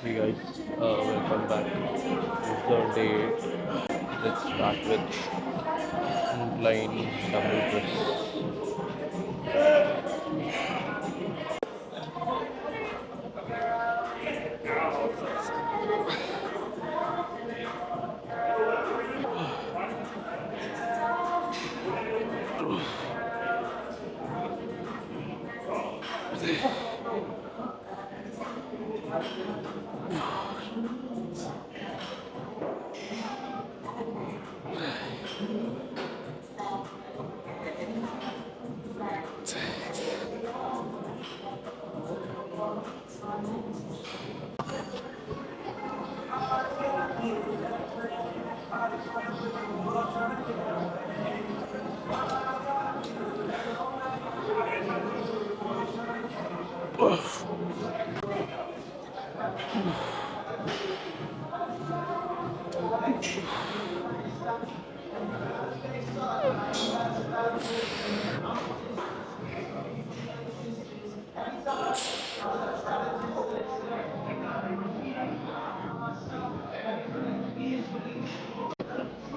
Hey guys, welcome back. It's the day 8. Let's start with incline dumbbell press.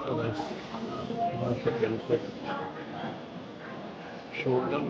So guys, second set. Shoulder.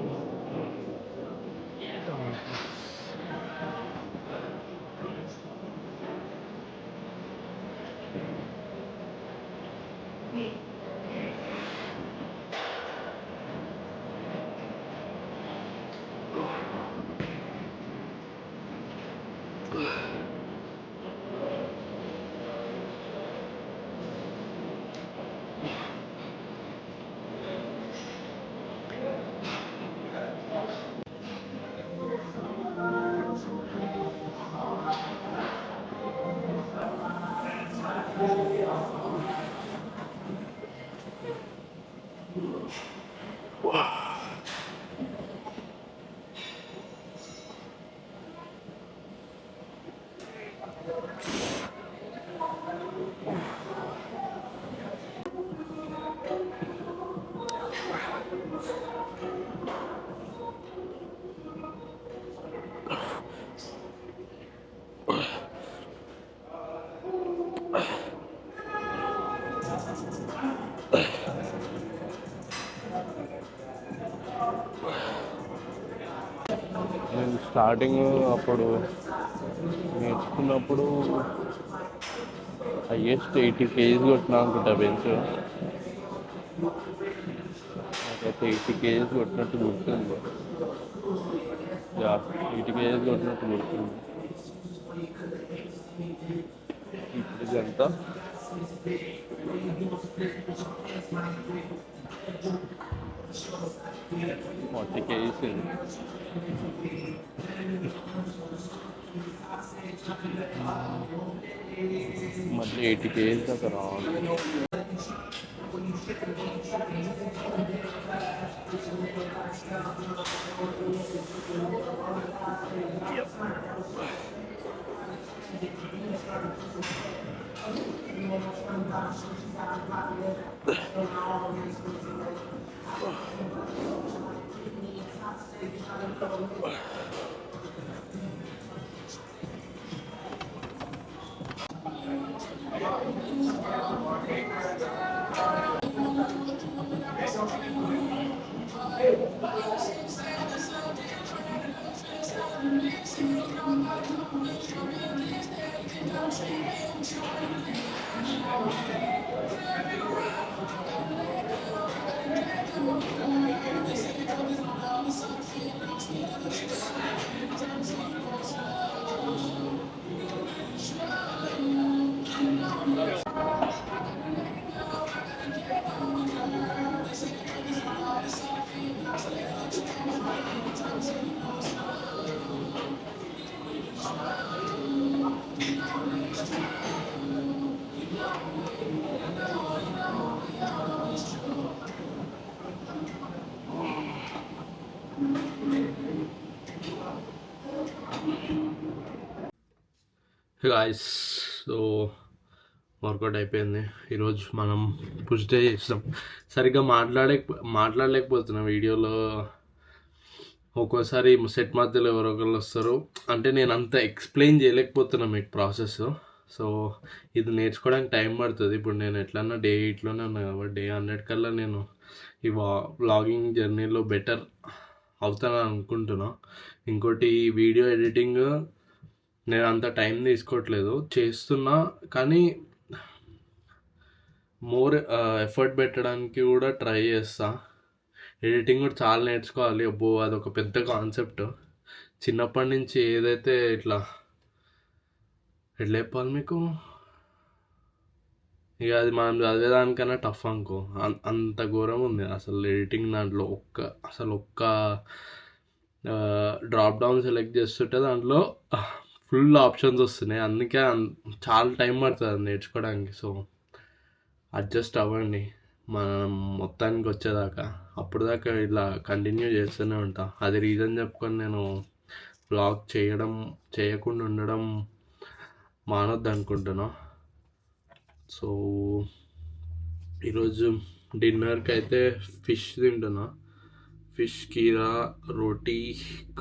నేను starting అప్పుడు నేర్చుకున్నప్పుడు highest 80 kgs కొట్టినా అనుకుంటా bench. నాకైతే 80 kgs కొట్టినట్టు గుర్తుంది. యా, 80 kgs కొట్టినట్టు గుర్తుంది. ఇప్పుడు ఇది ఎంత? 40 kgs ఇది. మళ్ళీ 80 kgs దాకా రావాలి. గాయస్, సో వర్కౌట్ అయిపోయింది. ఈరోజు మనం పుష్ డే చేస్తాం. సరిగ్గా మాట్లాడలేకపోతున్నాం వీడియోలో. ఒక్కోసారి సెట్ మధ్యలో ఎవరో ఒకళ్ళు వస్తారు. అంటే నేను అంత ఎక్స్ప్లెయిన్ చేయలేకపోతున్నా మీకు ప్రాసెస్. సో ఇది నేర్చుకోవడానికి టైం పడుతుంది. ఇప్పుడు నేను ఎట్లన్నా డే 8లోనే ఉన్నా కాబట్టి డే 100 కల్లా నేను ఈ వ్లాగింగ్ జర్నీలో బెటర్ అవుతానని అనుకుంటున్నా. ఇంకోటి వీడియో ఎడిటింగ్ నేను అంత టైం తీసుకోవట్లేదు, చేస్తున్నా. కానీ మోర్ ఎఫర్ట్ పెట్టడానికి కూడా ట్రై చేస్తా. ఎడిటింగ్ కూడా చాలా నేర్చుకోవాలి. అబ్బో అదొక పెద్ద కాన్సెప్ట్. చిన్నప్పటి నుంచి ఏదైతే ఎట్లా చెప్పాలి మీకు, ఇక అది మనం చదివేదానికన్నా టఫ్ అనుకో. అంత ఘోరం ఉంది అసలు ఎడిటింగ్ దాంట్లో. ఒక్క డ్రాప్ డౌన్ సెలెక్ట్ చేస్తుంటే దాంట్లో ఫుల్ ఆప్షన్స్ వస్తున్నాయి. అందుకే చాలా టైం పడుతుంది అది నేర్చుకోవడానికి. సో అడ్జస్ట్ అవ్వండి మనం మొత్తానికి వచ్చేదాకా. అప్పుడు దాకా ఇలా కంటిన్యూ చేస్తూనే ఉంటా. అది రీజన్ చెప్పుకొని నేను వ్లాగ్ చేయకుండా ఉండడం మానొద్దు అనుకుంటున్నా. సో ఈరోజు డిన్నర్కి అయితే ఫిష్ తింటున్నా. ఫిష్ కీరా, రోటీ,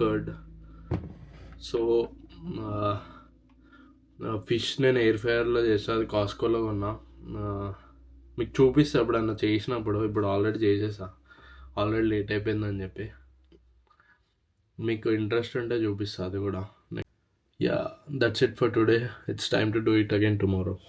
కర్డ్. సో ఫిష్ నేను ఎయిర్ ఫ్రైయర్లో చేసా, అది కాస్కోలో కొన్నా. మీకు చూపిస్తా ఎప్పుడన్నా చేసినప్పుడు. ఇప్పుడు ఆల్రెడీ చేసేసా, ఆల్రెడీ లేట్ అయిపోయిందని చెప్పి. మీకు ఇంట్రెస్ట్ ఉంటే చూపిస్తా అది కూడా. Yeah, that's it for today. It's time to do it again tomorrow.